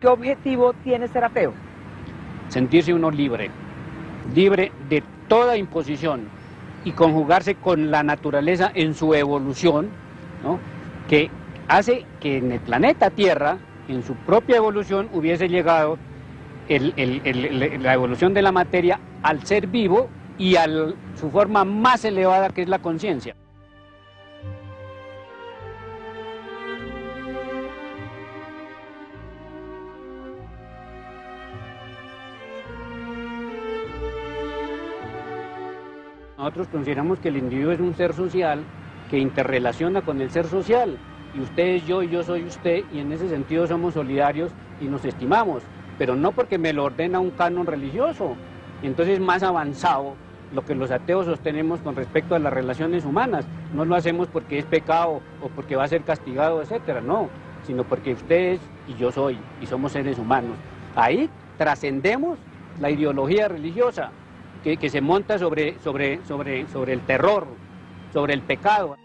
¿qué objetivo tiene ser ateo? Sentirse uno libre, libre de toda imposición y conjugarse con la naturaleza en su evolución, ¿no? Que hace que en el planeta Tierra, en su propia evolución, hubiese llegado la evolución de la materia al ser vivo y a su forma más elevada, que es la conciencia. Nosotros consideramos que el individuo es un ser social que interrelaciona con el ser social, y usted es yo y yo soy usted, y en ese sentido somos solidarios y nos estimamos, pero no porque me lo ordena un canon religioso. Entonces, más avanzado lo que los ateos sostenemos con respecto a las relaciones humanas. No lo hacemos porque es pecado o porque va a ser castigado, etcétera, no, sino porque usted es y yo soy, y somos seres humanos. Ahí trascendemos la ideología religiosa que se monta sobre el terror, sobre el pecado.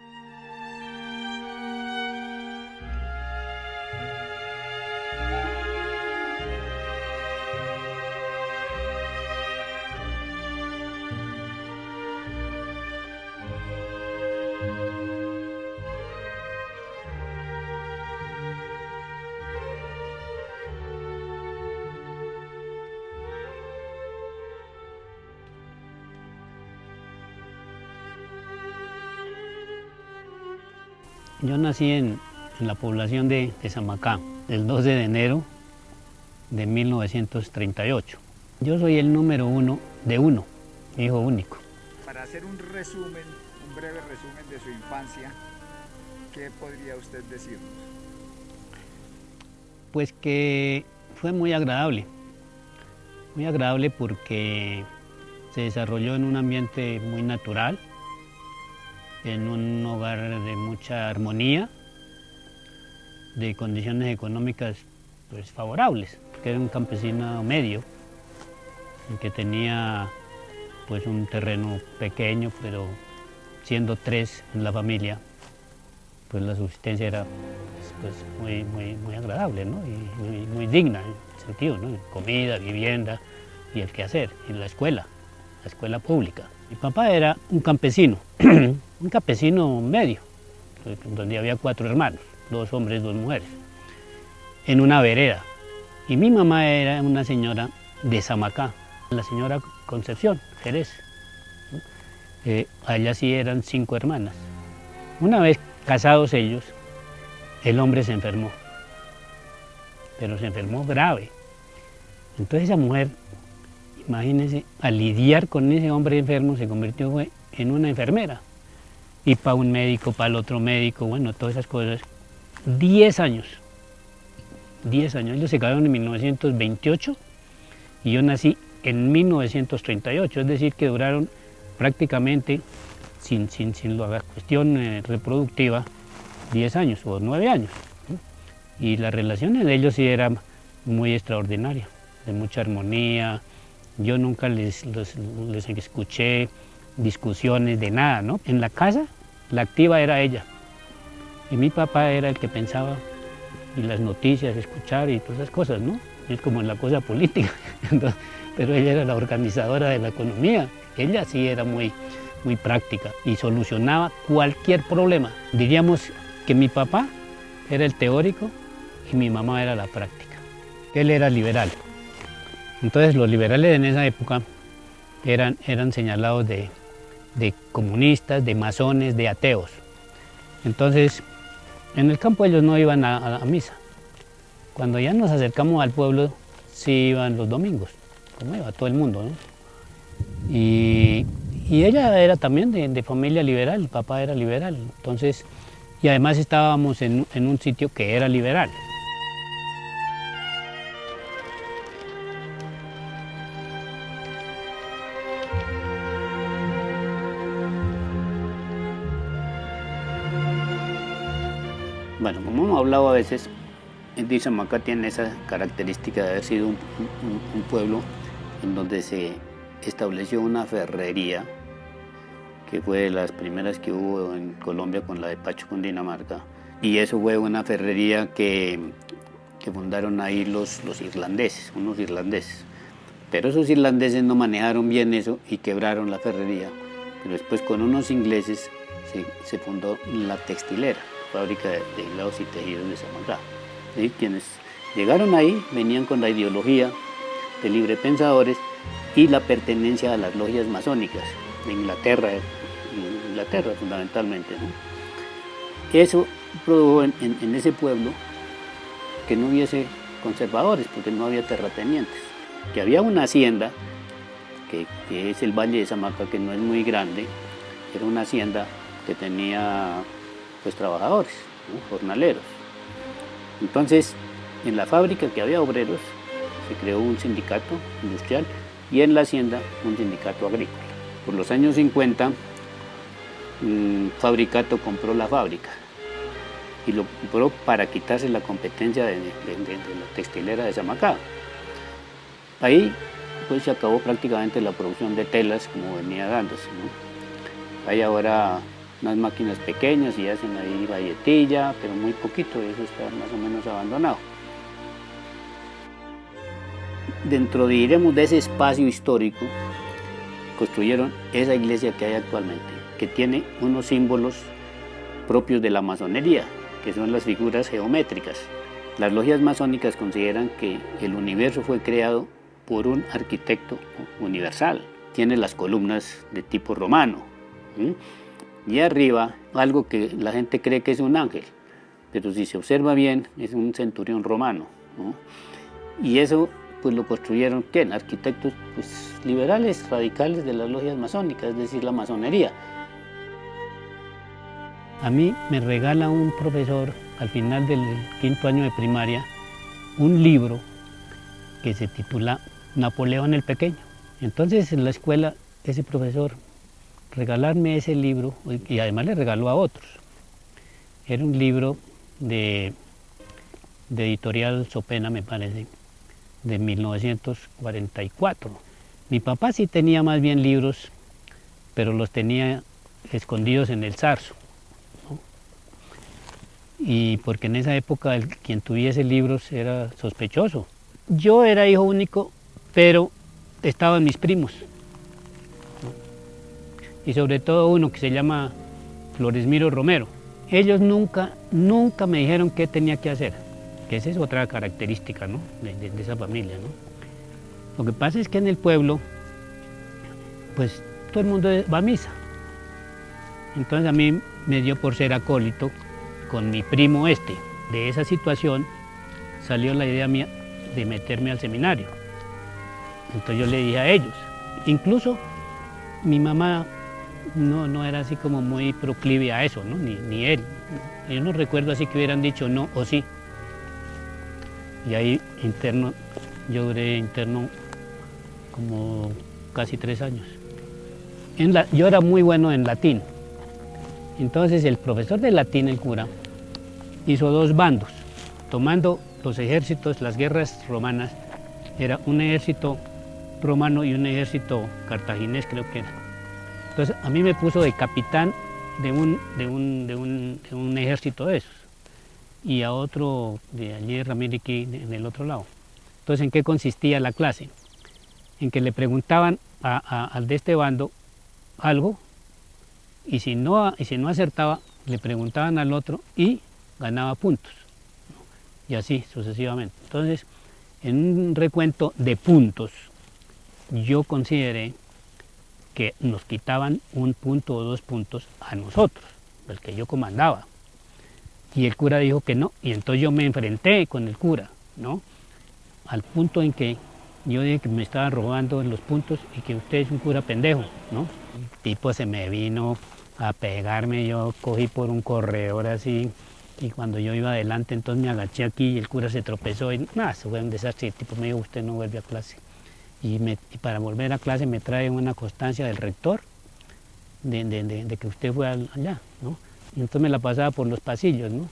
Yo nací en la población de Samacá, el 12 de enero de 1938. Yo soy el número uno de uno, hijo único. Para hacer un resumen, un breve resumen de su infancia, ¿qué podría usted decirnos? Pues que fue muy agradable porque se desarrolló en un ambiente muy natural, en un hogar de mucha armonía, de condiciones económicas pues favorables, porque era un campesino medio, que tenía pues un terreno pequeño, pero siendo 3 en la familia, pues la subsistencia era pues muy agradable, ¿no? Y muy digna en el sentido, ¿no? Comida, vivienda y el quehacer, y la escuela pública. Mi papá era un campesino, un campesino medio, donde había 4 hermanos, 2 hombres, 2 mujeres, en una vereda. Y mi mamá era una señora de Samacá, la señora Concepción Jerez. Allá sí eran 5 hermanas. Una vez casados ellos, el hombre se enfermó, pero se enfermó grave. Entonces esa mujer, imagínense, al lidiar con ese hombre enfermo, se convirtió en una enfermera. Y para un médico, para el otro médico, bueno, todas esas cosas. 10 años. Ellos se casaron en 1928 y yo nací en 1938, es decir, que duraron prácticamente, sin la cuestión reproductiva, 10 años o 9 años. Y la relación de ellos sí era muy extraordinaria, de mucha armonía. Yo nunca les escuché discusiones de nada, ¿no? En la casa, la activa era ella. Y mi papá era el que pensaba, y las noticias, escuchar y todas esas cosas, ¿no? Es como en la cosa política. Pero ella era la organizadora de la economía. Ella sí era muy práctica y solucionaba cualquier problema. Diríamos que mi papá era el teórico y mi mamá era la práctica. Él era liberal. Entonces los liberales en esa época eran señalados de comunistas, de masones, de ateos. Entonces, en el campo ellos no iban a misa. Cuando ya nos acercamos al pueblo, sí iban los domingos, como iba todo el mundo, ¿no? Y ella era también de familia liberal, el papá era liberal. Entonces, y además estábamos en un sitio que era liberal. Bueno, como hemos hablado a veces, Samacá tiene esa característica de haber sido un pueblo en donde se estableció una ferrería, que fue de las primeras que hubo en Colombia con la de Pacho, Cundinamarca. Y eso fue una ferrería que que fundaron ahí los irlandeses, unos irlandeses. Pero esos irlandeses no manejaron bien eso y quebraron la ferrería. Pero después con unos ingleses se fundó la textilera, fábrica de hilados y tejidos de Samacá. ¿Sí? Quienes llegaron ahí venían con la ideología de librepensadores y la pertenencia a las logias masónicas de Inglaterra fundamentalmente, ¿no? Eso produjo en ese pueblo que no hubiese conservadores, porque no había terratenientes, que había una hacienda, que es el Valle de Samacá, que no es muy grande, era una hacienda que tenía pues trabajadores, ¿no? Jornaleros. Entonces, en la fábrica que había obreros, se creó un sindicato industrial y en la hacienda un sindicato agrícola. Por los años 50, Fabricato compró la fábrica y lo compró para quitarse la competencia de la textilera de Samacá. Ahí pues se acabó prácticamente la producción de telas como venía dándose, ¿no? Hay ahora unas máquinas pequeñas y hacen ahí valletilla, pero muy poquito, y eso está más o menos abandonado. Dentro, diremos, de ese espacio histórico, construyeron esa iglesia que hay actualmente, que tiene unos símbolos propios de la masonería, que son las figuras geométricas. Las logias masónicas consideran que el universo fue creado por un arquitecto universal. Tiene las columnas de tipo romano, ¿sí? Y arriba algo que la gente cree que es un ángel, pero si se observa bien es un centurión romano, ¿no? Y eso pues lo construyeron ¿quién? Arquitectos pues liberales, radicales de las logias masónicas, es decir, la masonería. A mí me regala un profesor al final del 5º año de primaria un libro que se titula Napoleón el Pequeño. Entonces en la escuela ese profesor regalarme ese libro, y además le regaló a otros. Era un libro de editorial Sopena, me parece, de 1944. Mi papá sí tenía más bien libros, pero los tenía escondidos en el zarzo, ¿no? Y porque en esa época quien tuviese libros era sospechoso. Yo era hijo único, pero estaban mis primos, ¿no? Y sobre todo uno que se llama Floresmiro Romero. Ellos nunca me dijeron qué tenía que hacer, que esa es otra característica, ¿no? de esa familia, ¿no? Lo que pasa es que en el pueblo, pues todo el mundo va a misa. Entonces a mí me dio por ser acólito con mi primo este. De esa situación salió la idea mía de meterme al seminario. Entonces yo le dije a ellos, incluso mi mamá no era así como muy proclive a eso, ¿no? Ni él. Yo no recuerdo así que hubieran dicho no o sí. Y ahí yo duré interno como casi 3 años. Yo era muy bueno en latín. Entonces el profesor de latín, el cura, hizo 2 bandos, tomando los ejércitos, las guerras romanas. Era un ejército romano y un ejército cartaginés, creo que era. Entonces a mí me puso de capitán de un ejército de esos, y a otro de allí, Ramírez, en el otro lado. Entonces, ¿en qué consistía la clase? En que le preguntaban al de este bando algo, y si no acertaba, le preguntaban al otro y ganaba puntos, ¿no? Y así sucesivamente. Entonces, en un recuento de puntos, yo consideré que nos quitaban 1 punto o 2 puntos a nosotros, el que yo comandaba. Y el cura dijo que no, y entonces yo me enfrenté con el cura, ¿no? Al punto en que yo dije que me estaba robando los puntos y que usted es un cura pendejo, ¿no? El tipo se me vino a pegarme, yo cogí por un corredor así, y cuando yo iba adelante, entonces me agaché aquí y el cura se tropezó y nada, eso fue un desastre. El tipo me dijo, usted no vuelve a clase. Y para volver a clase me trae una constancia del rector de que usted fue allá, ¿no? Y entonces me la pasaba por los pasillos, ¿no?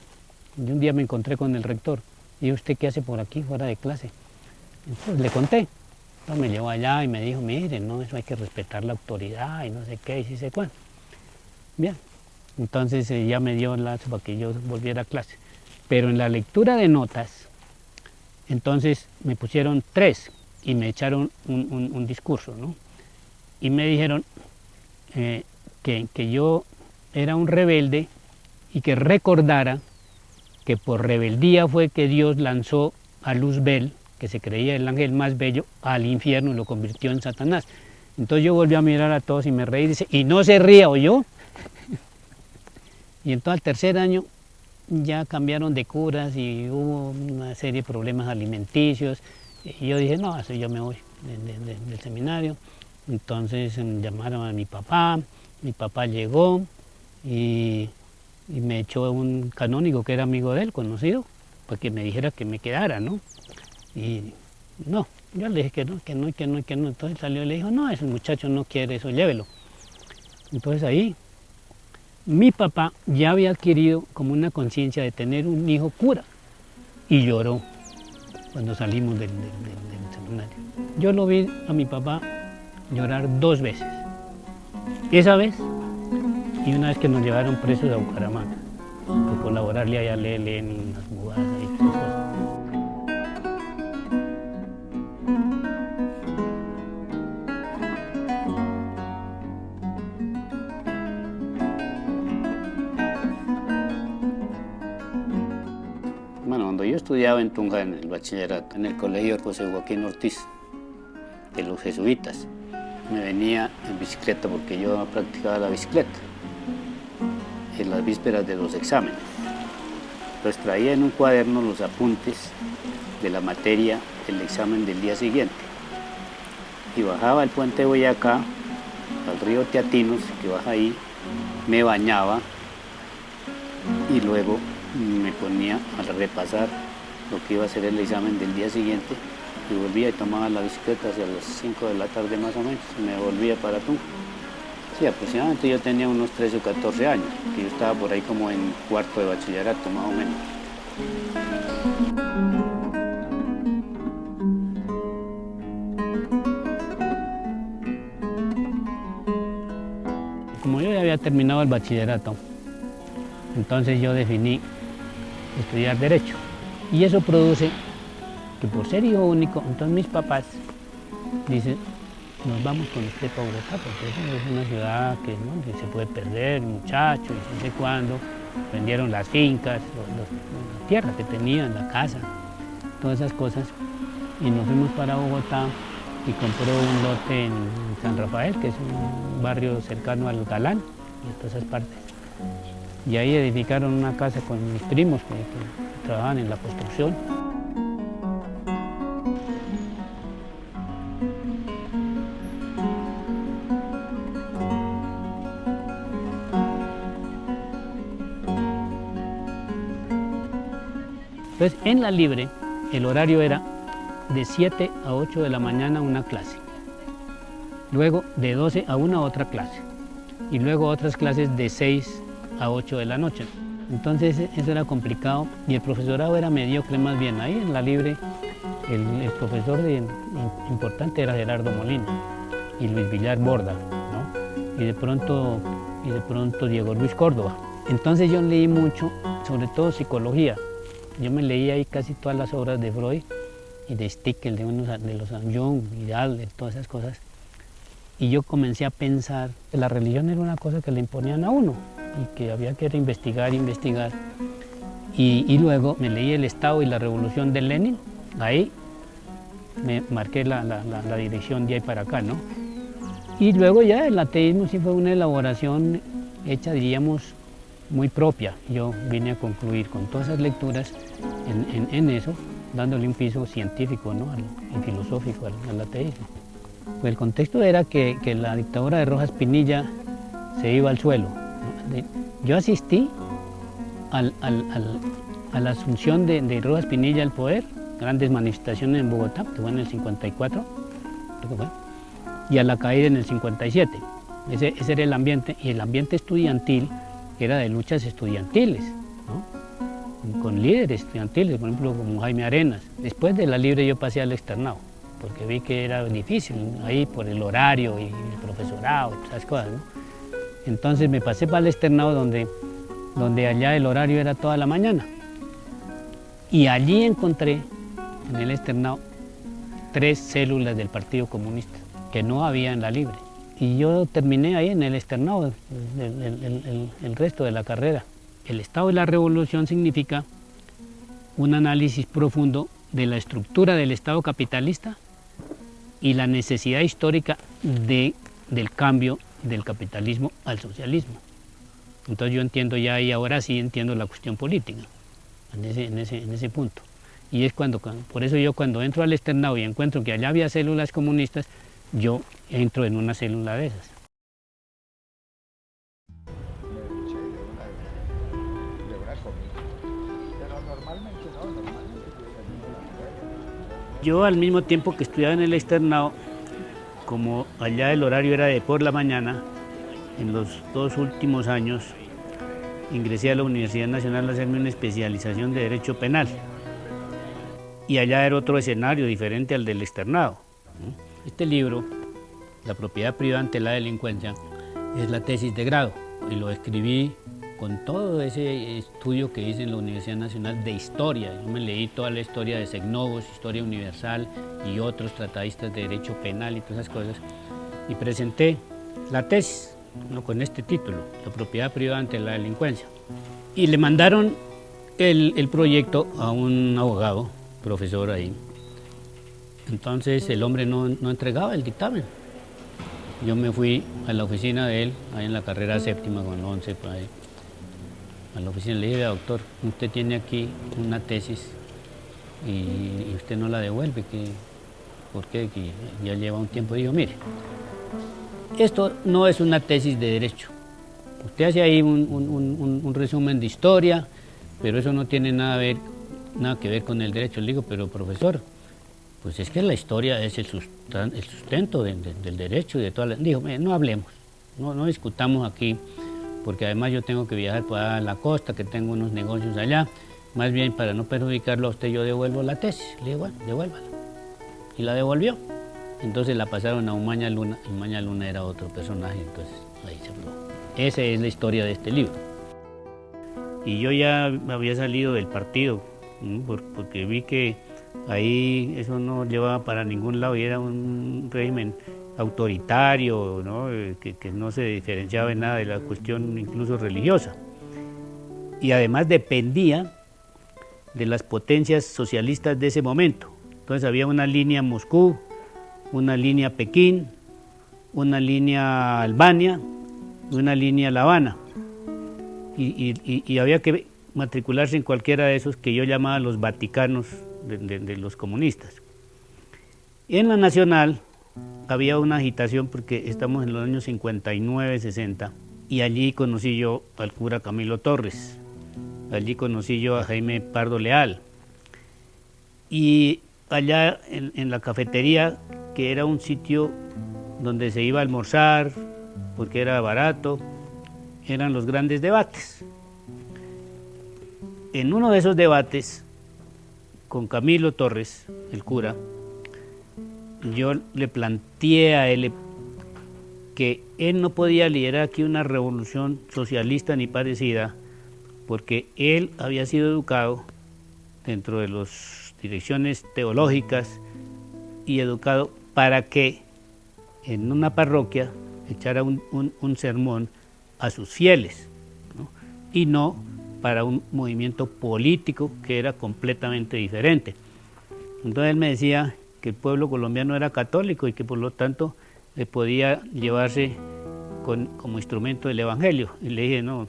Y un día me encontré con el rector. Y dije, ¿usted qué hace por aquí, fuera de clase? Entonces le conté. Entonces me llevó allá y me dijo, mire, no, eso hay que respetar la autoridad y no sé qué, y sí sé cuándo. Bien, entonces ya me dio el lazo para que yo volviera a clase. Pero en la lectura de notas, Entonces me pusieron 3 y me echaron un discurso, ¿no? Y me dijeron que yo era un rebelde y que recordara que por rebeldía fue que Dios lanzó a Luzbel, que se creía el ángel más bello, al infierno y lo convirtió en Satanás. Entonces yo volví a mirar a todos y me reí y dice, y no se ría, ¿oyó? Y entonces al tercer año ya cambiaron de curas y hubo una serie de problemas alimenticios. Y yo dije, no, eso yo me voy del seminario. Entonces llamaron a mi papá llegó y me echó un canónigo que era amigo de él, conocido, para que me dijera que me quedara, ¿no? Y no, yo le dije que no. Entonces salió y le dijo, no, ese muchacho no quiere eso, llévelo. Entonces ahí mi papá ya había adquirido como una conciencia de tener un hijo cura y lloró cuando salimos del seminario. Yo lo vi a mi papá llorar 2 veces. Esa vez y una vez que nos llevaron presos a Bucaramanga por colaborarle allá a Lenin y unas jugadas y todas cosas. Bueno, cuando yo estudiaba en Tunja, en el bachillerato, en el colegio José Joaquín Ortiz, de los jesuitas, me venía en bicicleta porque yo practicaba la bicicleta en las vísperas de los exámenes. Entonces traía en un cuaderno los apuntes de la materia del examen del día siguiente y bajaba al puente de Boyacá, al río Teatinos, que baja ahí, me bañaba y luego me ponía a repasar lo que iba a ser el examen del día siguiente y volvía y tomaba la bicicleta hacia las 5 de la tarde más o menos, me volvía para Tunja. Sí, aproximadamente yo tenía unos 13 o 14 años, que yo estaba por ahí como en cuarto de bachillerato más o menos. Como yo ya había terminado el bachillerato, entonces yo definí estudiar Derecho. Y eso produce que por ser hijo único, entonces mis papás dicen, nos vamos con usted para Bogotá, porque es una ciudad que, ¿no?, que se puede perder, muchachos, y no sé cuándo. Vendieron las fincas, la tierra que tenían, la casa, todas esas cosas. Y nos fuimos para Bogotá y compré un lote en San Rafael, que es un barrio cercano al Galán, y todas esas partes. Y ahí edificaron una casa con mis primos que trabajaban en la construcción. Entonces, en la libre, el horario era de 7 a 8 de la mañana una clase, luego de 12 a 1 otra clase, y luego otras clases de 6 a 8 de la noche. Entonces eso era complicado y el profesorado era mediocre más bien. Ahí en la libre el profesor importante era Gerardo Molina y Luis Villar Borda, ¿no? y de pronto Diego Luis Córdoba. Entonces yo leí mucho, sobre todo psicología. Yo me leía ahí casi todas las obras de Freud y de Stickel, de los Jung y de Adler, todas esas cosas. Y yo comencé a pensar que la religión era una cosa que le imponían a uno y que había que investigar. Y luego me leí El Estado y la Revolución de Lenin. Ahí me marqué la dirección de ahí para acá, ¿no? Y luego ya el ateísmo sí fue una elaboración hecha, diríamos, muy propia. Yo vine a concluir con todas esas lecturas en eso, dándole un piso científico, ¿no?, y filosófico al ateísmo. Pues el contexto era que la dictadura de Rojas Pinilla se iba al suelo, ¿no? Yo asistí a la asunción de Rojas Pinilla al poder, grandes manifestaciones en Bogotá, que fue en el 54, creo que fue, y a la caída en el 57. Ese era el ambiente, y el ambiente estudiantil era de luchas estudiantiles, ¿no?, con líderes estudiantiles, por ejemplo, como Jaime Arenas. Después de la libre yo pasé al externado, porque vi que era difícil ahí por el horario y el profesorado y esas cosas, ¿no? Entonces me pasé para el externado donde allá el horario era toda la mañana. Y allí encontré en el externado 3 células del Partido Comunista, que no había en la libre. Y yo terminé ahí en el externado el resto de la carrera. El estado de la revolución significa un análisis profundo de la estructura del Estado capitalista y la necesidad histórica del cambio del capitalismo al socialismo. Entonces yo entiendo ya, y ahora sí entiendo la cuestión política, en ese punto. Y es por eso yo cuando entro al externado y encuentro que allá había células comunistas, yo entro en una célula de esas. Yo al mismo tiempo que estudiaba en el externado, como allá el horario era de por la mañana, en los 2 últimos años ingresé a la Universidad Nacional a hacerme una especialización de Derecho Penal. Y allá era otro escenario diferente al del externado. Este libro, La propiedad privada ante la delincuencia, es la tesis de grado y lo escribí con todo ese estudio que hice en la Universidad Nacional de Historia. Yo me leí toda la historia de Segnovos, Historia Universal y otros tratadistas de Derecho Penal y todas esas cosas, y presenté la tesis, ¿no?, con este título, La propiedad privada ante la delincuencia. Y le mandaron el proyecto a un abogado, profesor ahí. Entonces el hombre no entregaba el dictamen. Yo me fui a la oficina de él, ahí en la carrera séptima con 11, por ahí, a la oficina. Le dije: doctor, usted tiene aquí una tesis y usted no la devuelve, ¿por qué? Que ya lleva un tiempo. Dijo: mire, esto no es una tesis de derecho. Usted hace ahí un resumen de historia, pero eso no tiene nada que ver con el derecho. Le digo: pero profesor, pues es que la historia es el sustento del derecho y de toda la... Dijo: no hablemos, no discutamos aquí, porque además yo tengo que viajar para la costa, que tengo unos negocios allá, más bien para no perjudicarlo a usted yo devuelvo la tesis. Le digo: bueno, devuélvala. Y la devolvió. Entonces la pasaron a Umaña Luna, y Umaña Luna era otro personaje, entonces ahí se fue. Esa es la historia de este libro. Y yo ya había salido del partido, ¿no?, porque vi que ahí eso no llevaba para ningún lado y era un régimen autoritario, ¿no?, que no se diferenciaba en nada de la cuestión incluso religiosa. Y además dependía de las potencias socialistas de ese momento. Entonces había una línea Moscú, una línea Pekín, una línea Albania y una línea La Habana. Y había que matricularse en cualquiera de esos que yo llamaba los Vaticanos de los comunistas. Y en la Nacional había una agitación porque estamos en los años 59, 60, y allí conocí yo al cura Camilo Torres, allí conocí yo a Jaime Pardo Leal, y allá en la cafetería, que era un sitio donde se iba a almorzar porque era barato, eran los grandes debates. En uno de esos debates, con Camilo Torres, el cura, yo le planteé a él que él no podía liderar aquí una revolución socialista ni parecida, porque él había sido educado dentro de las direcciones teológicas y educado para que en una parroquia echara un sermón a sus fieles, ¿no?, y no para un movimiento político que era completamente diferente. Entonces él me decía que el pueblo colombiano era católico y que por lo tanto le podía llevarse como instrumento del evangelio. Y le dije: no,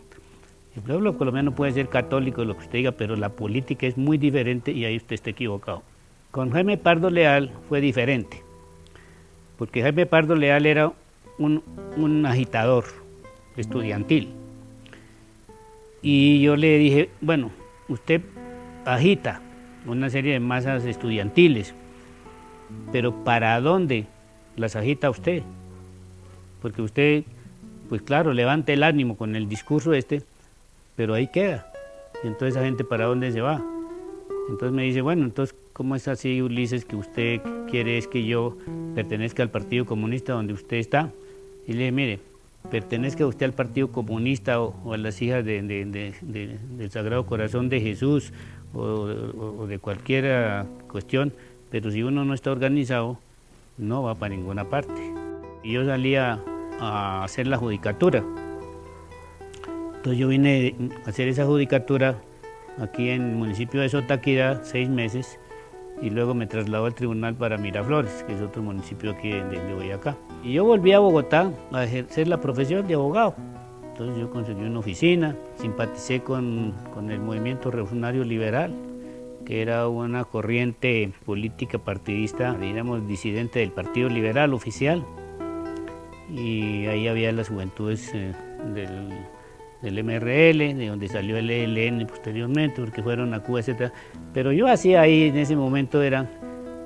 el pueblo colombiano puede ser católico, lo que usted diga, pero la política es muy diferente y ahí usted está equivocado. Con Jaime Pardo Leal fue diferente, porque Jaime Pardo Leal era un agitador estudiantil. Y yo le dije: bueno, usted agita una serie de masas estudiantiles, pero ¿para dónde las agita usted? Porque usted, pues claro, levanta el ánimo con el discurso pero ahí queda. Y entonces esa gente, ¿para dónde se va? Entonces me dice: bueno, entonces, ¿cómo es así, Ulises, que usted quiere es que yo pertenezca al Partido Comunista donde usted está? Y le dije: mire, pertenezca usted al Partido Comunista o a las hijas del Sagrado Corazón de Jesús o de cualquier cuestión, pero si uno no está organizado, no va para ninguna parte. Y yo salía a hacer la judicatura. Entonces yo vine a hacer esa judicatura aquí en el municipio de Sotaquira 6 meses y luego me trasladó al tribunal para Miraflores, que es otro municipio aquí de Boyacá. Y yo volví a Bogotá a ejercer la profesión de abogado. Entonces yo conseguí una oficina, simpaticé con el movimiento revolucionario liberal, que era una corriente política partidista, digamos, disidente del Partido Liberal oficial. Y ahí había las juventudes del MRL, de donde salió el ELN posteriormente, porque fueron a Cuba, etc. Pero yo hacía ahí, en ese momento era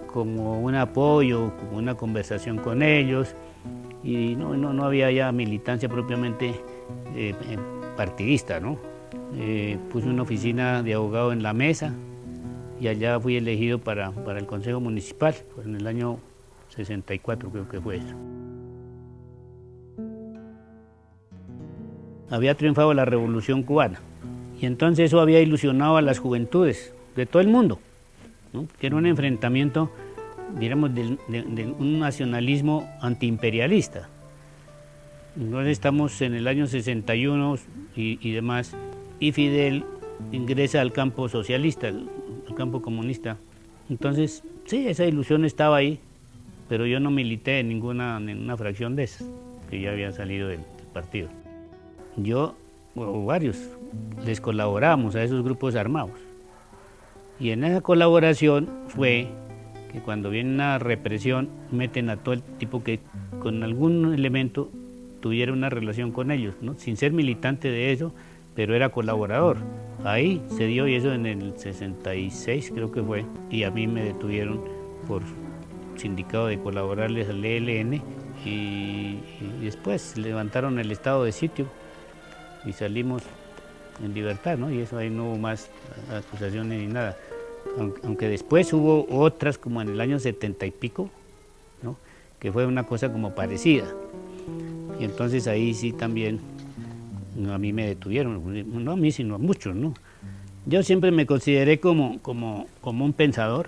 como un apoyo, como una conversación con ellos, y no había ya militancia propiamente partidista, ¿no? Puse una oficina de abogado en La Mesa, y allá fui elegido para el Consejo Municipal, en el año 64 creo que fue eso. Había triunfado la Revolución Cubana y entonces eso había ilusionado a las juventudes de todo el mundo, ¿no? Que era un enfrentamiento, digamos, de un nacionalismo antiimperialista. Entonces estamos en el año 61 y demás, y Fidel ingresa al campo socialista, al campo comunista. Entonces, sí, esa ilusión estaba ahí, pero yo no milité en ninguna fracción de esas, que ya había salido del partido. Yo, o varios, les colaboramos a esos grupos armados. Y en esa colaboración fue que cuando viene una represión, meten a todo el tipo que con algún elemento tuviera una relación con ellos, ¿no? Sin ser militante de eso, pero era colaborador. Ahí se dio, y eso en el 66 creo que fue, y a mí me detuvieron por sindicado de colaborarles al ELN, y después levantaron el estado de sitio y salimos en libertad, ¿no? Y eso ahí no hubo más acusaciones ni nada. Aunque después hubo otras, como en el año 70 y pico, ¿no? Que fue una cosa como parecida. Y entonces ahí sí también a mí me detuvieron, no a mí sino a muchos, ¿no? Yo siempre me consideré como un pensador.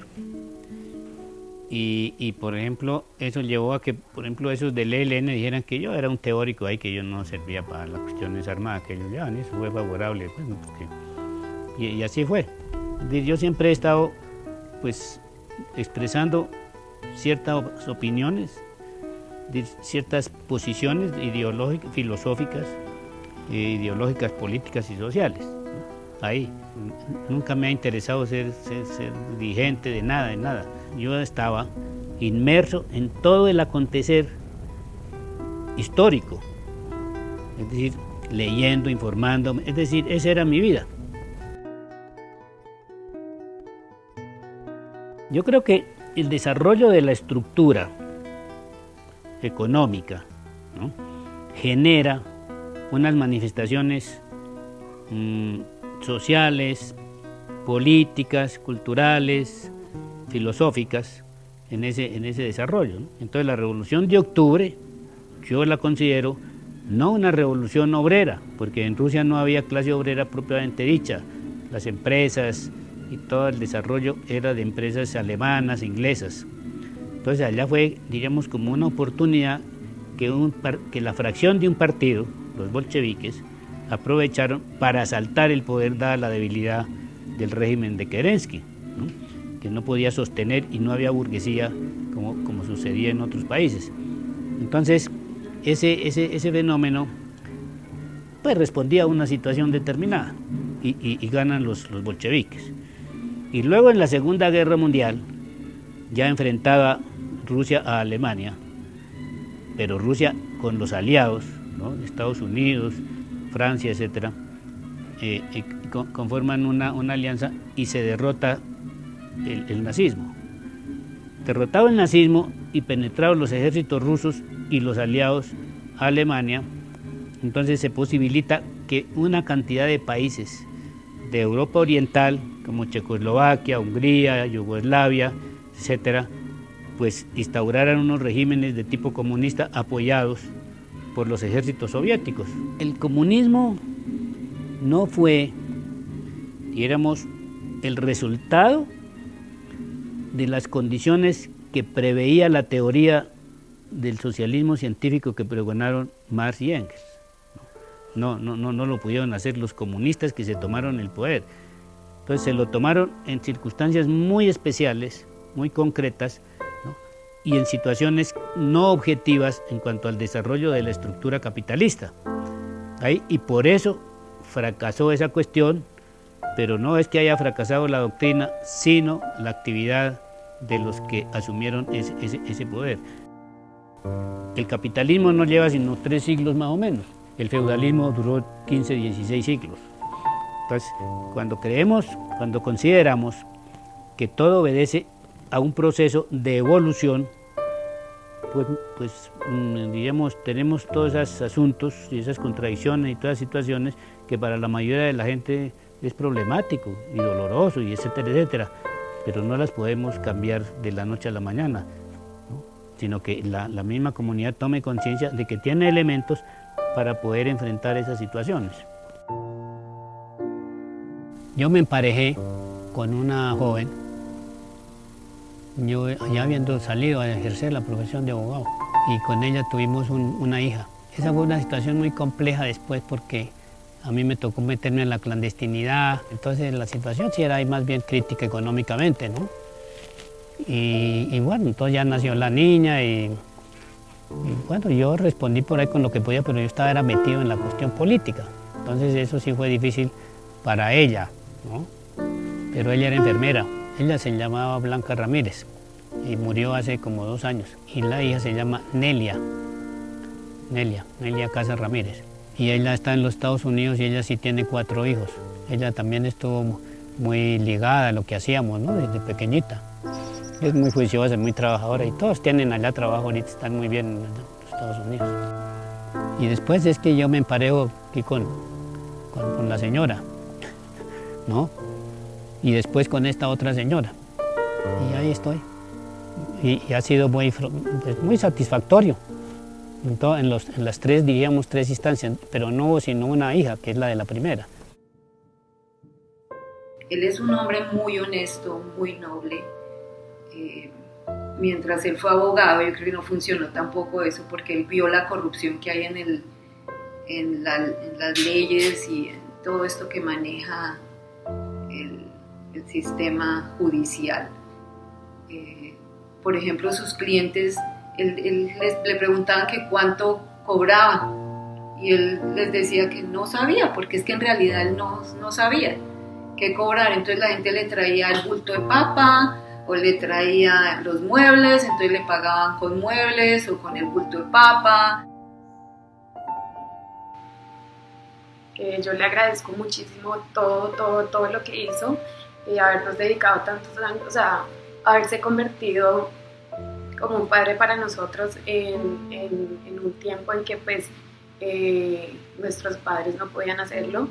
Y por ejemplo, eso llevó a que, por ejemplo, esos del ELN dijeran que yo era un teórico ahí, que yo no servía para las cuestiones armadas, que ellos llevaban, eso fue favorable, bueno, porque, y así fue. Yo siempre he estado, pues, expresando ciertas opiniones, ciertas posiciones ideológicas, filosóficas, ideológicas, políticas y sociales, ¿no? Ahí, nunca me ha interesado ser dirigente de nada. Yo estaba inmerso en todo el acontecer histórico, es decir, leyendo, informándome, es decir, esa era mi vida. Yo creo que el desarrollo de la estructura económica, ¿no? Genera unas manifestaciones sociales, políticas, culturales, filosóficas en ese desarrollo, ¿no? Entonces la Revolución de Octubre yo la considero no una revolución obrera, porque en Rusia no había clase obrera propiamente dicha, las empresas y todo el desarrollo era de empresas alemanas, inglesas. Entonces allá fue, diríamos, como una oportunidad que la fracción de un partido, los bolcheviques, aprovecharon para asaltar el poder dada la debilidad del régimen de Kerensky, ¿no? Que no podía sostener y no había burguesía como sucedía en otros países. Entonces ese fenómeno pues respondía a una situación determinada y ganan los bolcheviques. Y luego en la Segunda Guerra Mundial, ya enfrentada Rusia a Alemania, pero Rusia con los aliados, ¿no? Estados Unidos, Francia, etc., conforman una alianza y se derrota el nazismo. Derrotado el nazismo y penetrados los ejércitos rusos y los aliados a Alemania, entonces se posibilita que una cantidad de países de Europa Oriental, como Checoslovaquia, Hungría, Yugoslavia, etc., pues instauraran unos regímenes de tipo comunista apoyados por los ejércitos soviéticos. El comunismo no fue, diríamos, el resultado de las condiciones que preveía la teoría del socialismo científico que pregonaron Marx y Engels. No lo pudieron hacer los comunistas que se tomaron el poder. Entonces se lo tomaron en circunstancias muy especiales, muy concretas, ¿no? Y en situaciones no objetivas en cuanto al desarrollo de la estructura capitalista. Y por eso fracasó esa cuestión, pero no es que haya fracasado la doctrina, sino la actividad de los que asumieron ese poder. El capitalismo no lleva sino 3 siglos más o menos, el feudalismo duró 15, 16 siglos. Entonces, cuando consideramos que todo obedece a un proceso de evolución, digamos, tenemos todos esos asuntos y esas contradicciones y todas las situaciones que para la mayoría de la gente es problemático y doloroso y etcétera, etcétera, pero no las podemos cambiar de la noche a la mañana, ¿no? Sino que la misma comunidad tome conciencia de que tiene elementos para poder enfrentar esas situaciones. Yo me emparejé con una joven, yo ya habiendo salido a ejercer la profesión de abogado, y con ella tuvimos una hija. Esa fue una situación muy compleja después porque a mí me tocó meterme en la clandestinidad, entonces la situación sí era ahí más bien crítica económicamente, ¿no? Y bueno, entonces ya nació la niña y bueno, yo respondí por ahí con lo que podía, pero yo estaba metido en la cuestión política, entonces eso sí fue difícil para ella, ¿no? Pero ella era enfermera, ella se llamaba Blanca Ramírez y murió hace como 2 años, y la hija se llama Nelia Casa Ramírez, y ella está en los Estados Unidos y ella sí tiene 4 hijos. Ella también estuvo muy ligada a lo que hacíamos, ¿no? Desde pequeñita. Es muy juiciosa, muy trabajadora y todos tienen allá trabajo ahorita, están muy bien en los Estados Unidos. Y después es que yo me emparejo aquí con la señora, ¿no? Y después con esta otra señora. Y ahí estoy. Y ha sido muy satisfactorio. En las 3, diríamos, 3 instancias, pero no hubo sino una hija, que es la de la primera. Él es un hombre muy honesto, muy noble. Mientras él fue abogado, yo creo que no funcionó tampoco eso, porque él vio la corrupción que hay en las leyes y en todo esto que maneja el sistema judicial. Por ejemplo, sus clientes, le preguntaban que cuánto cobraba y él les decía que no sabía, porque es que en realidad él no sabía qué cobrar. Entonces la gente le traía el bulto de papa o le traía los muebles, entonces le pagaban con muebles o con el bulto de papa. Yo le agradezco muchísimo todo lo que hizo y habernos dedicado tantos años a haberse convertido como un padre para nosotros en un tiempo en que pues nuestros padres no podían hacerlo,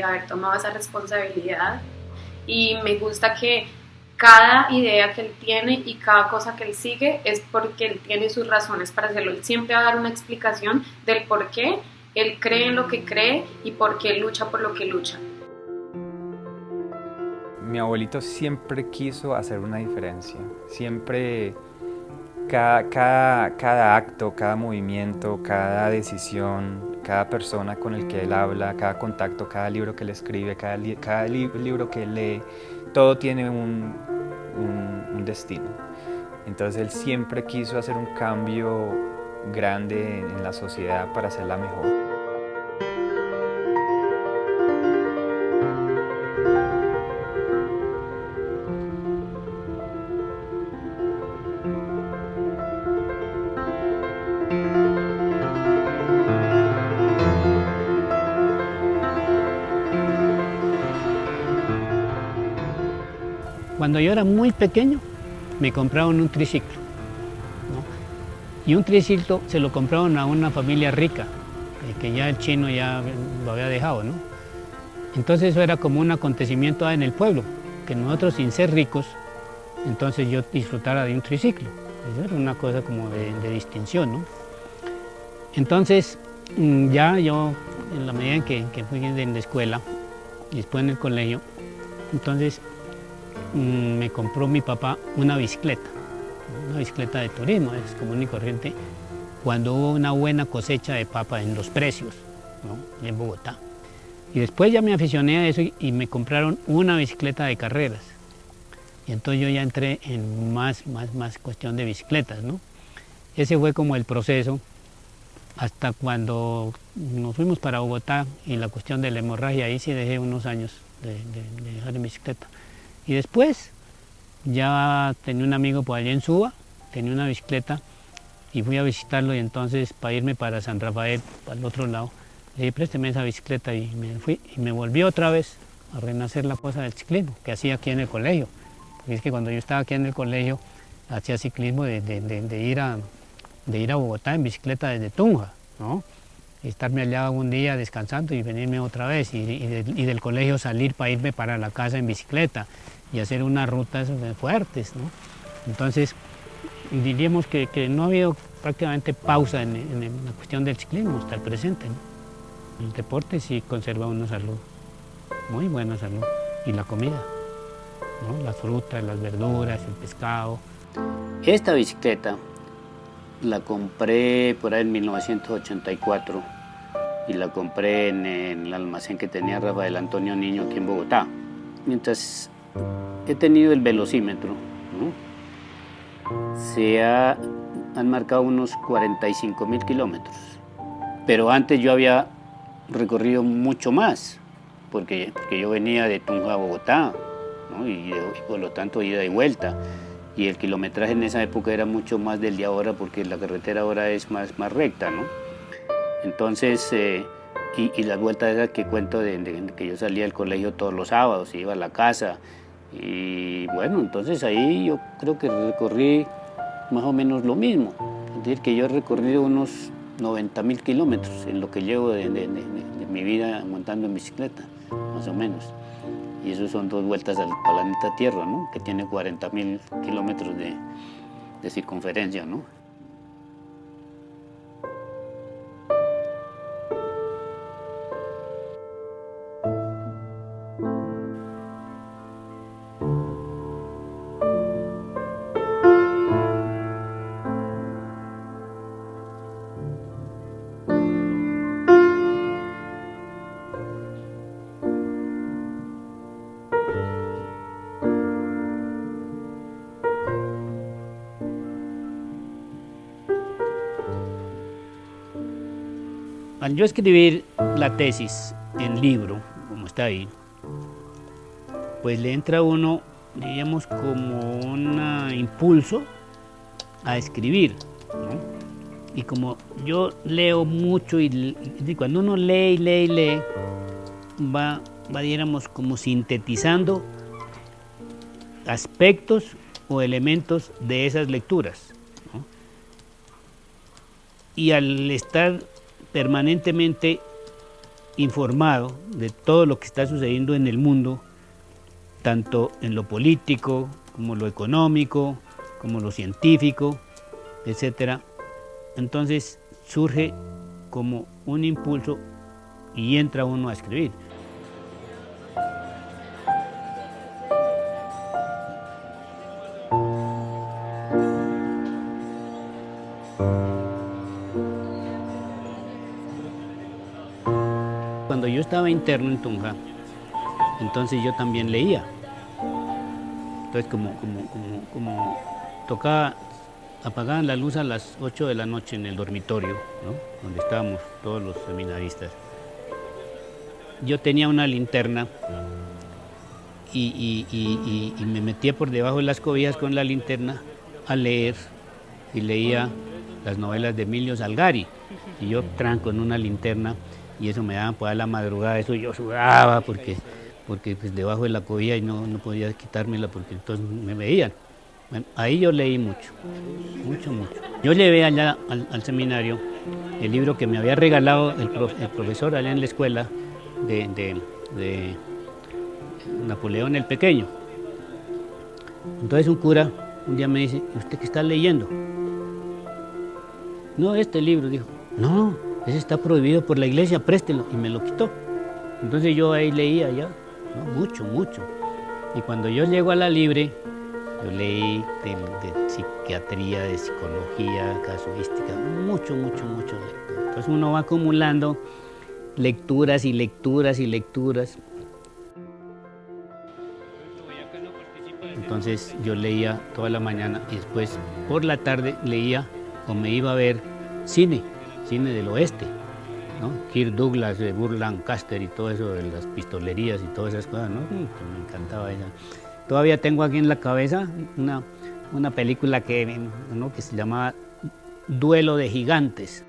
haber tomado esa responsabilidad. Y me gusta que cada idea que él tiene y cada cosa que él sigue es porque él tiene sus razones para hacerlo. Él siempre va a dar una explicación del por qué él cree en lo que cree y por qué lucha por lo que lucha. Mi abuelito siempre quiso hacer una diferencia, siempre cada acto, cada movimiento, cada decisión, cada persona con el que él habla, cada contacto, cada libro que él escribe, cada libro que él lee, todo tiene un destino. Entonces él siempre quiso hacer un cambio grande en la sociedad para hacerla mejor. Cuando yo era muy pequeño, me compraron un triciclo, ¿no? Y un triciclo se lo compraron a una familia rica, que ya el chino ya lo había dejado, ¿no? Entonces eso era como un acontecimiento en el pueblo, que nosotros sin ser ricos, entonces yo disfrutara de un triciclo. Eso era una cosa como de distinción, ¿no? Entonces ya yo, en la medida en que fui en la escuela y después en el colegio, Entonces me compró mi papá una bicicleta de turismo, es común y corriente, cuando hubo una buena cosecha de papa en Los Precios, ¿no? En Bogotá. Y después ya me aficioné a eso y me compraron una bicicleta de carreras. Y entonces yo ya entré en más cuestión de bicicletas, ¿no? Ese fue como el proceso hasta cuando nos fuimos para Bogotá y la cuestión de la hemorragia, ahí sí dejé unos años de dejar en bicicleta. Y después ya tenía un amigo por allá en Suba, tenía una bicicleta y fui a visitarlo, y entonces para irme para San Rafael, para el otro lado, le dije, présteme esa bicicleta, y me fui y me volví otra vez a renacer la cosa del ciclismo que hacía aquí en el colegio. Porque es que cuando yo estaba aquí en el colegio hacía ciclismo de ir a Bogotá en bicicleta desde Tunja, ¿no? Y estarme allá un día descansando y venirme otra vez, y del colegio salir para irme para la casa en bicicleta y hacer unas rutas fuertes, ¿no? Entonces diríamos que no ha habido prácticamente pausa en la cuestión del ciclismo hasta el presente, ¿no? El deporte sí conserva una salud, muy buena salud, y la comida, ¿no? Las frutas, las verduras, el pescado. Esta bicicleta la compré por ahí en 1984 y la compré en el almacén que tenía Rafael Antonio Niño aquí en Bogotá. Mientras he tenido el velocímetro, ¿no? Han marcado unos 45.000 kilómetros, pero antes yo había recorrido mucho más, porque yo venía de Tunja a Bogotá, ¿no? y por lo tanto ida y vuelta, y el kilometraje en esa época era mucho más del de ahora, porque la carretera ahora es más recta, ¿no? Entonces, y las vueltas esas que cuento de que yo salía del colegio todos los sábados, iba a la casa, y bueno, entonces ahí yo creo que recorrí más o menos lo mismo, es decir, que yo he recorrido unos 90.000 kilómetros en lo que llevo de mi vida montando en bicicleta, más o menos. Y eso son 2 vueltas al planeta Tierra, ¿no? Que tiene 40.000 kilómetros de circunferencia, ¿no? Al yo escribir la tesis en libro, como está ahí, pues le entra a uno, diríamos, como un impulso a escribir, ¿no? Y como yo leo mucho, y cuando uno lee, va, diríamos, como sintetizando aspectos o elementos de esas lecturas, ¿no? Y al estar permanentemente informado de todo lo que está sucediendo en el mundo, tanto en lo político, como lo económico, como lo científico, etc. Entonces surge como un impulso y entra uno a escribir. Cuando yo estaba interno en Tunja, entonces yo también leía. Entonces como tocaba, apagaban la luz a las 8 de la noche en el dormitorio, ¿no? Donde estábamos todos los seminaristas. Yo tenía una linterna y me metía por debajo de las cobijas con la linterna a leer, y leía las novelas de Emilio Salgari, y yo con una linterna, y eso me daban por la madrugada, eso yo sudaba porque pues debajo de la cobija y no podía quitármela porque entonces me veían. Bueno, ahí yo leí mucho. Yo llevé allá al seminario el libro que me había regalado el profesor allá en la escuela de Napoleón el Pequeño. Entonces un cura un día me dice, ¿usted qué está leyendo? No, este libro, dijo. No, ese está prohibido por la iglesia, préstelo. Y me lo quitó. Entonces yo ahí leía ya, ¿no? Mucho. Y cuando yo llego a la Libre, yo leí de psiquiatría, de psicología, casuística, mucho. Entonces uno va acumulando lecturas y lecturas y lecturas. Entonces yo leía toda la mañana y después por la tarde leía o me iba a ver cine del oeste, ¿no? Kirk Douglas, Burt Lancaster y todo eso de las pistolerías y todas esas cosas, ¿no? Me encantaba ella. Todavía tengo aquí en la cabeza una película que se llamaba Duelo de Gigantes.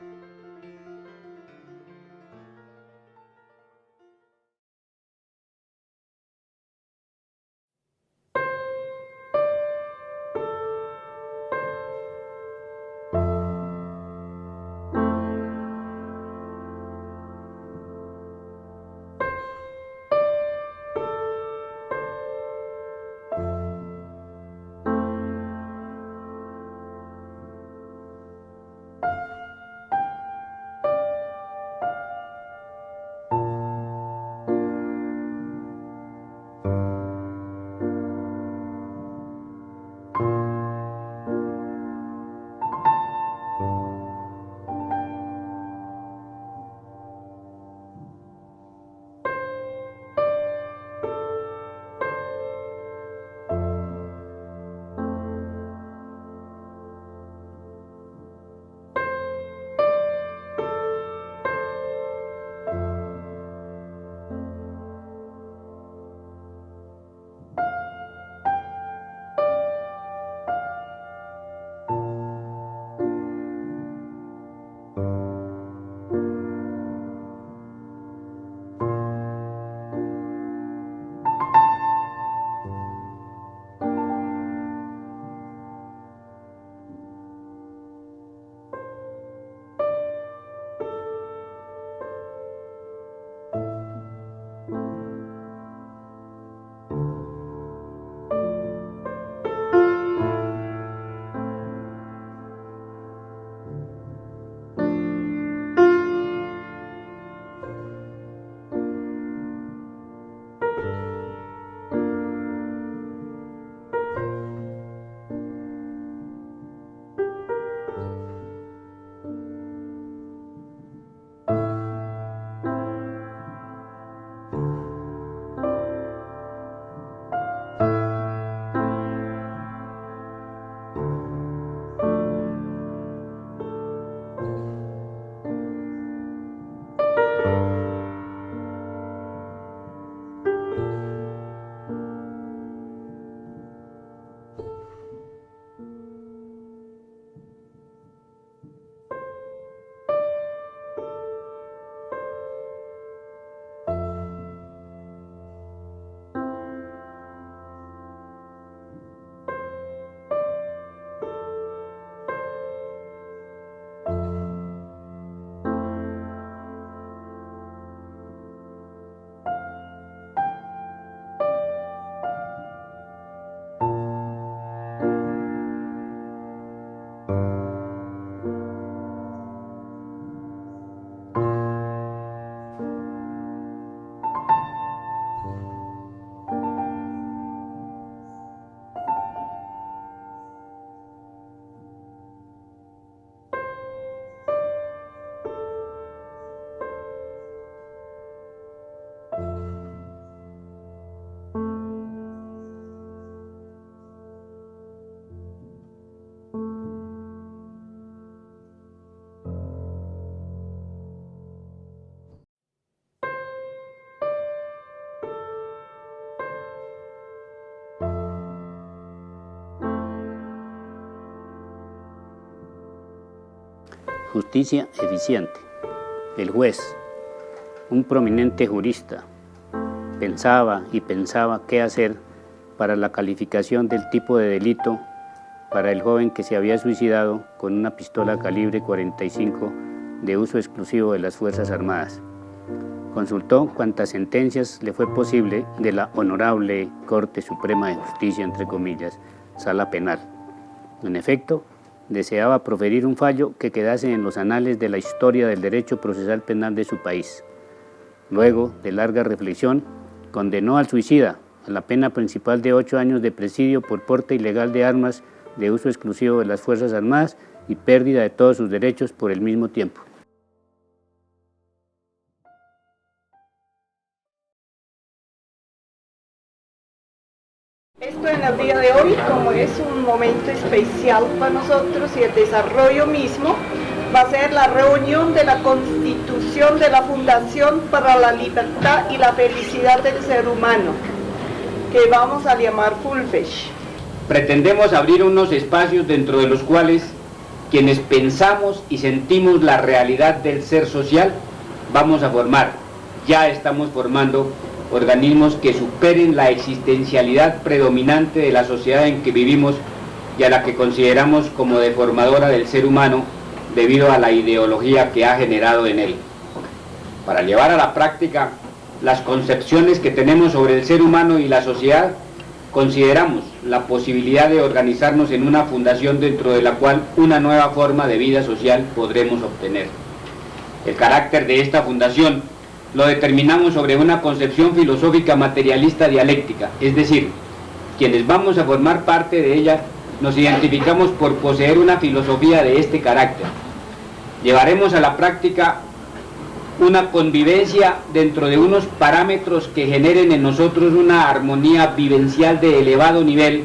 Justicia eficiente. El juez, un prominente jurista, pensaba y pensaba qué hacer para la calificación del tipo de delito para el joven que se había suicidado con una pistola calibre 45 de uso exclusivo de las Fuerzas Armadas. Consultó cuantas sentencias le fue posible de la Honorable Corte Suprema de Justicia, entre comillas, Sala Penal. En efecto, deseaba proferir un fallo que quedase en los anales de la historia del derecho procesal penal de su país. Luego de larga reflexión, condenó al suicida a la pena principal de 8 años de presidio por porte ilegal de armas de uso exclusivo de las Fuerzas Armadas y pérdida de todos sus derechos por el mismo tiempo. Esto en el día de hoy, como es un momento especial para nosotros y el desarrollo mismo, va a ser la reunión de la constitución de la Fundación para la Libertad y la Felicidad del Ser Humano, que vamos a llamar FULFESH. Pretendemos abrir unos espacios dentro de los cuales quienes pensamos y sentimos la realidad del ser social vamos a formar, ya estamos formando organismos que superen la existencialidad predominante de la sociedad en que vivimos y a la que consideramos como deformadora del ser humano debido a la ideología que ha generado en él. Para llevar a la práctica las concepciones que tenemos sobre el ser humano y la sociedad, consideramos la posibilidad de organizarnos en una fundación dentro de la cual una nueva forma de vida social podremos obtener. El carácter de esta fundación lo determinamos sobre una concepción filosófica materialista dialéctica, es decir, quienes vamos a formar parte de ella nos identificamos por poseer una filosofía de este carácter. Llevaremos a la práctica una convivencia dentro de unos parámetros que generen en nosotros una armonía vivencial de elevado nivel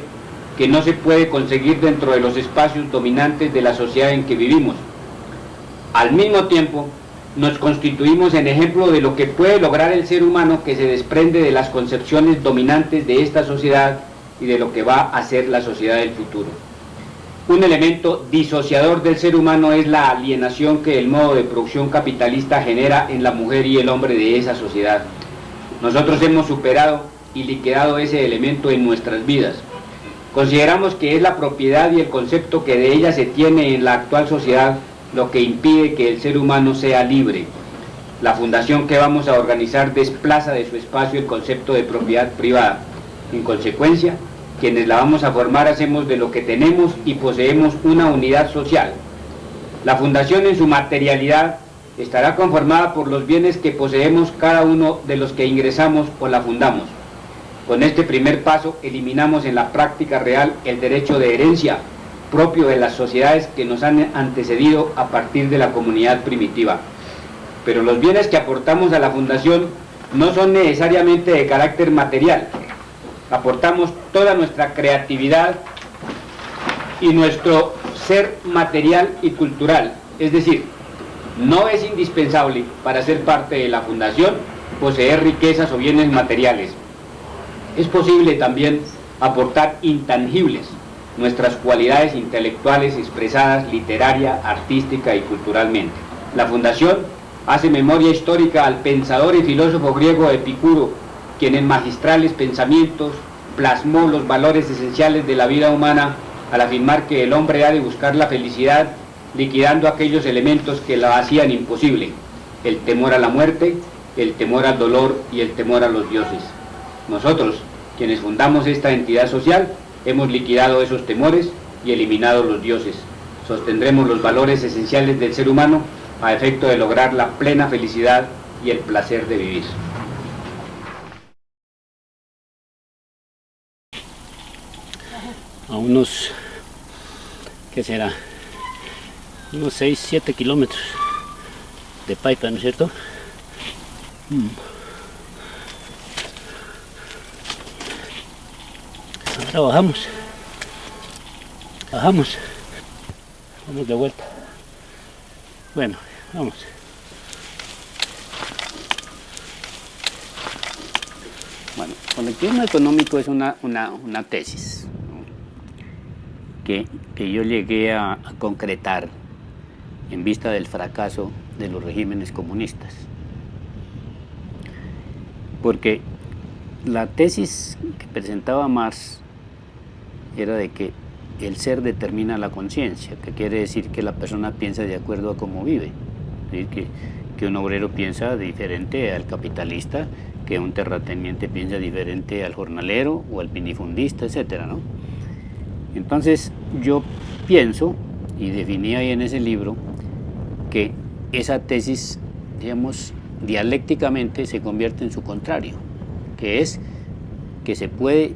que no se puede conseguir dentro de los espacios dominantes de la sociedad en que vivimos. Al mismo tiempo, nos constituimos en ejemplo de lo que puede lograr el ser humano que se desprende de las concepciones dominantes de esta sociedad y de lo que va a ser la sociedad del futuro. Un elemento disociador del ser humano es la alienación que el modo de producción capitalista genera en la mujer y el hombre de esa sociedad. Nosotros hemos superado y liquidado ese elemento en nuestras vidas. Consideramos que es la propiedad y el concepto que de ella se tiene en la actual sociedad lo que impide que el ser humano sea libre. La fundación que vamos a organizar desplaza de su espacio el concepto de propiedad privada. En consecuencia, quienes la vamos a formar hacemos de lo que tenemos y poseemos una unidad social. La fundación en su materialidad estará conformada por los bienes que poseemos cada uno de los que ingresamos o la fundamos. Con este primer paso eliminamos en la práctica real el derecho de herencia propio de las sociedades que nos han antecedido a partir de la comunidad primitiva. Pero los bienes que aportamos a la fundación no son necesariamente de carácter material. Aportamos toda nuestra creatividad y nuestro ser material y cultural. Es decir, no es indispensable para ser parte de la fundación poseer riquezas o bienes materiales. Es posible también aportar intangibles, nuestras cualidades intelectuales expresadas literaria, artística y culturalmente. La fundación hace memoria histórica al pensador y filósofo griego Epicuro, quien en magistrales pensamientos plasmó los valores esenciales de la vida humana al afirmar que el hombre ha de buscar la felicidad liquidando aquellos elementos que la hacían imposible: el temor a la muerte, el temor al dolor y el temor a los dioses. Nosotros, quienes fundamos esta entidad social, hemos liquidado esos temores y eliminado los dioses. Sostendremos los valores esenciales del ser humano a efecto de lograr la plena felicidad y el placer de vivir. A unos, ¿qué será? Unos 6-7 kilómetros de Paipa, ¿no es cierto? Ahora bajamos, vamos de vuelta. Bueno, vamos. Bueno, colectivismo económico es una tesis, ¿no? que yo llegué a concretar en vista del fracaso de los regímenes comunistas. Porque la tesis que presentaba Marx era de que el ser determina la conciencia, que quiere decir que la persona piensa de acuerdo a cómo vive. Es decir, que un obrero piensa diferente al capitalista, que un terrateniente piensa diferente al jornalero o al minifundista, etcétera, ¿no? Entonces yo pienso, y definí ahí en ese libro, que esa tesis, digamos, dialécticamente se convierte en su contrario, que es que se puede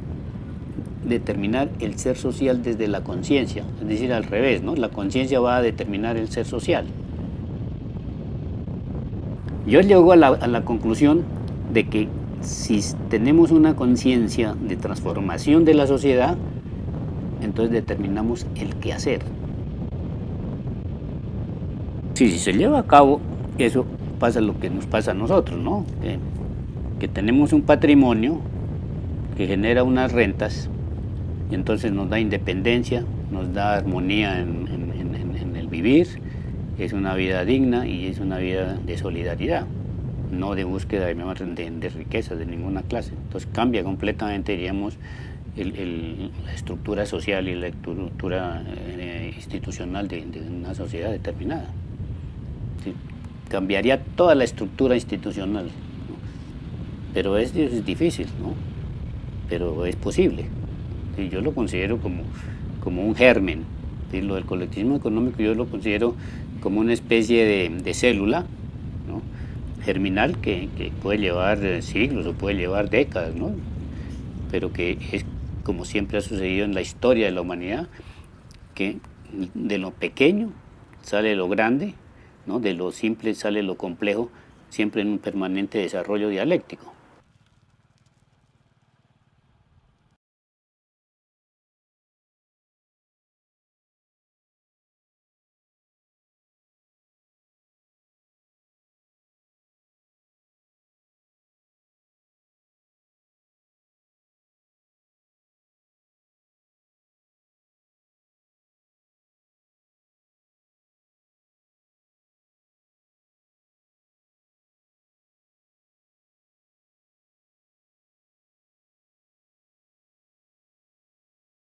determinar el ser social desde la conciencia, es decir, al revés, ¿no? La conciencia va a determinar el ser social. Yo llego a la conclusión de que si tenemos una conciencia de transformación de la sociedad, entonces determinamos el qué hacer. Si se lleva a cabo, eso pasa lo que nos pasa a nosotros, ¿no? Que tenemos un patrimonio que genera unas rentas y entonces nos da independencia, nos da armonía en el vivir, es una vida digna y es una vida de solidaridad, no de búsqueda de riquezas de ninguna clase. Entonces cambia completamente, diríamos, la estructura social y la estructura institucional de una sociedad determinada. Sí, cambiaría toda la estructura institucional, ¿no? Pero es difícil, ¿no? Pero es posible. Sí, yo lo considero como un germen. Sí, lo del colectivismo económico yo lo considero como una especie de célula, ¿no? Germinal que puede llevar siglos o puede llevar décadas, ¿no? Pero que es, como siempre ha sucedido en la historia de la humanidad, que de lo pequeño sale lo grande, ¿no? De lo simple sale lo complejo, siempre en un permanente desarrollo dialéctico.